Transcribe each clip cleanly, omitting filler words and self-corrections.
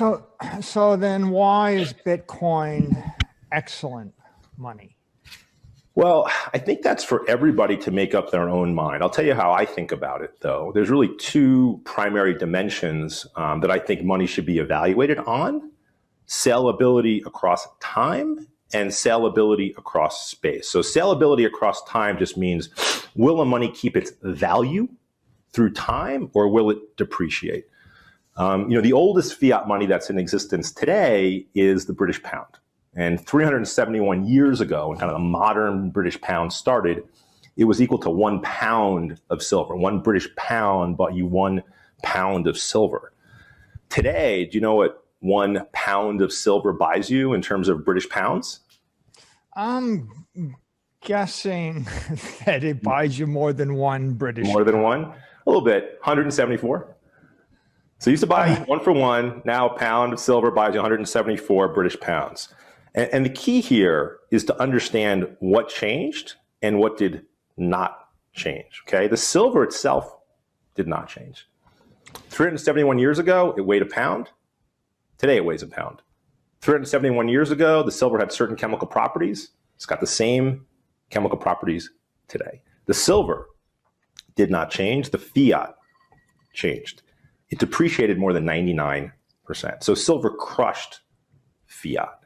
So then why is Bitcoin excellent money? Well, I think that's for everybody to make up their own mind. I'll tell you how I think about it, though. There's really two primary dimensions that I think money should be evaluated on: salability across time and salability across space. So salability across time just means, will a money keep its value through time, or will it depreciate? The oldest fiat money that's in existence today is the British pound. And 371 years ago, when kind of the modern British pound started, it was equal to 1 pound of silver. 1 British pound bought you 1 pound of silver. Today, do you know what 1 pound of silver buys you in terms of British pounds? I'm guessing that it buys you more than 1 British. More than 1? A little bit. 174. So you used to buy 1 for 1. Now a pound of silver buys you 174 British pounds. And the key here is to understand what changed and what did not change. Okay, the silver itself did not change. 371 years ago, it weighed a pound. Today, it weighs a pound. 371 years ago, the silver had certain chemical properties. It's got the same chemical properties today. The silver did not change. The fiat changed. It depreciated more than 99%. So silver crushed fiat.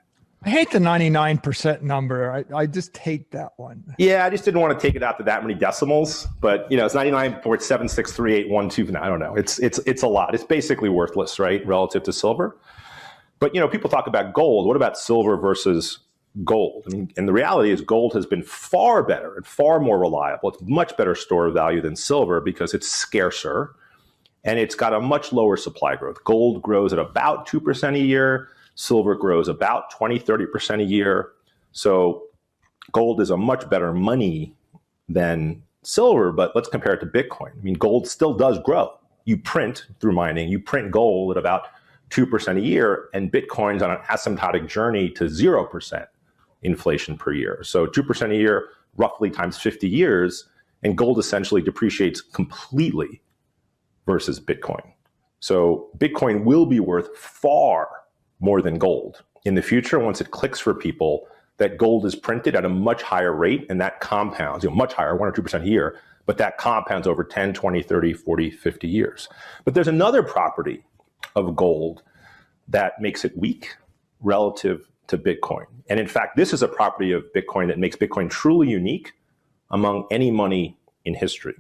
I hate the 99% number. I just hate that one. Yeah, I just didn't want to take it out to that many decimals. But it's 99.763812. I don't know. It's a lot. It's basically worthless, right, relative to silver. But people talk about gold. What about silver versus gold? And the reality is gold has been far better and far more reliable. It's a much better store of value than silver because it's scarcer and it's got a much lower supply growth. Gold grows at about 2% a year. Silver grows about 20-30% a year. So gold is a much better money than silver, but let's compare it to Bitcoin. Gold still does grow. You print through mining, you print gold at about 2% a year, and Bitcoin's on an asymptotic journey to 0% inflation per year. So 2% a year, roughly times 50 years, and gold essentially depreciates completely versus Bitcoin. So Bitcoin will be worth far more than gold in the future once it clicks for people that gold is printed at a much higher rate, and that compounds, much higher, 1 or 2% a year, but that compounds over 10, 20, 30, 40, 50 years. But there's another property of gold that makes it weak relative to Bitcoin. And in fact, this is a property of Bitcoin that makes Bitcoin truly unique among any money in history,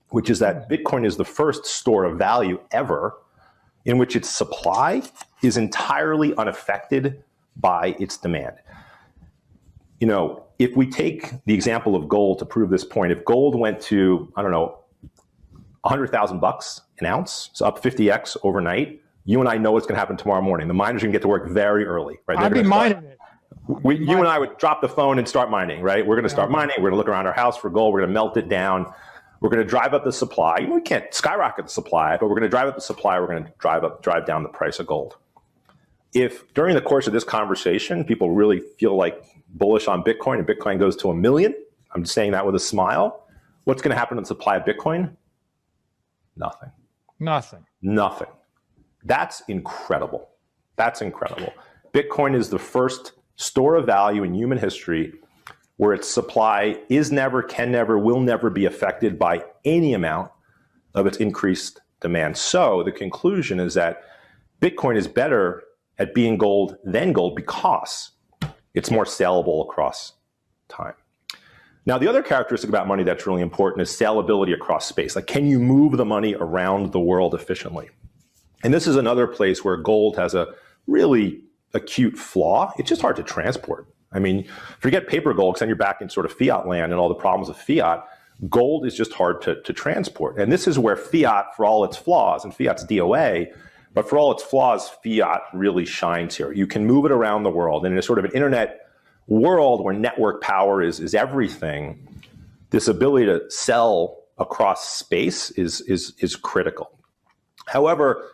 which is that Bitcoin is the first store of value ever in which its supply is entirely unaffected by its demand. If we take the example of gold to prove this point, if gold went to, $100,000 an ounce, so up 50x overnight, you and I know what's going to happen tomorrow morning. The miners are going to get to work very early, right? I'd be mining it. You and I would drop the phone and start mining, right? We're going to start mining. We're going to look around our house for gold. We're going to melt it down. We're going to drive up the supply. We can't skyrocket the supply, but we're going to drive up the supply. We're going to drive down the price of gold. If during the course of this conversation, people really feel like bullish on Bitcoin and Bitcoin goes to 1 million, I'm just saying that with a smile, what's going to happen to the supply of Bitcoin? Nothing. That's incredible. Bitcoin is the first store of value in human history where its supply is never, can never, will never be affected by any amount of its increased demand. So the conclusion is that Bitcoin is better at being gold than gold because it's more salable across time. Now, the other characteristic about money that's really important is salability across space. Like, can you move the money around the world efficiently? And this is another place where gold has a really acute flaw. It's just hard to transport. Forget paper gold, because then you're back in sort of fiat land and all the problems of fiat. Gold is just hard to transport. And this is where fiat, for all its flaws, and fiat's DOA, but for all its flaws, fiat really shines here. You can move it around the world. And in a sort of an internet world where network power is everything, this ability to sell across space is critical. However,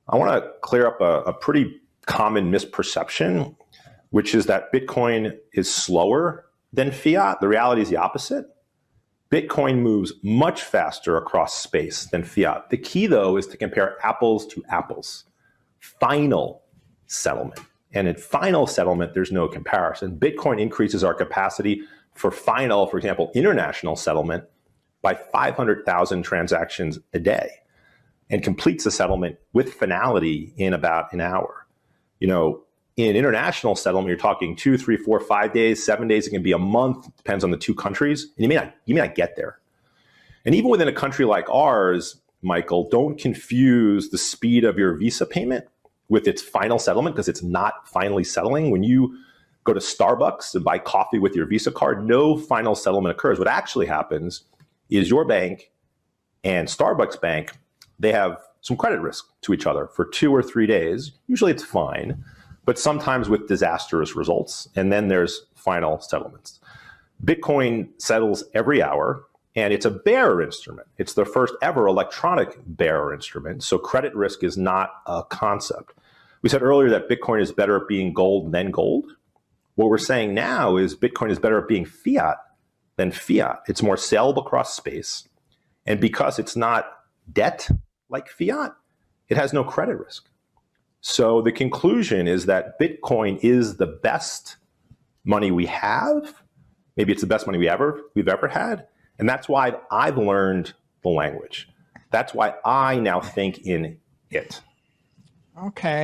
I want to clear up a pretty common misperception, which is that Bitcoin is slower than fiat. The reality is the opposite. Bitcoin moves much faster across space than fiat. The key, though, is to compare apples to apples. Final settlement. And in final settlement, there's no comparison. Bitcoin increases our capacity for final, for example, international settlement by 500,000 transactions a day and completes the settlement with finality in about an hour. You know, in international settlement, you're talking 2, 3, 4, 5 days, 7 days. It can be a month, depends on the two countries. And you may not get there. And even within a country like ours, Michael, don't confuse the speed of your Visa payment with its final settlement, because it's not finally settling. When you go to Starbucks and buy coffee with your Visa card, no final settlement occurs. What actually happens is your bank and Starbucks bank, they have some credit risk to each other for 2 or 3 days. Usually it's fine, but sometimes with disastrous results. And then there's final settlements. Bitcoin settles every hour, and it's a bearer instrument. It's the first ever electronic bearer instrument. So credit risk is not a concept. We said earlier that Bitcoin is better at being gold than gold. What we're saying now is Bitcoin is better at being fiat than fiat. It's more saleable across space. And because it's not debt like fiat, it has no credit risk. So the conclusion is that Bitcoin is the best money we have. Maybe it's the best money we've ever had. And that's why I've learned the language. That's why I now think in it. Okay.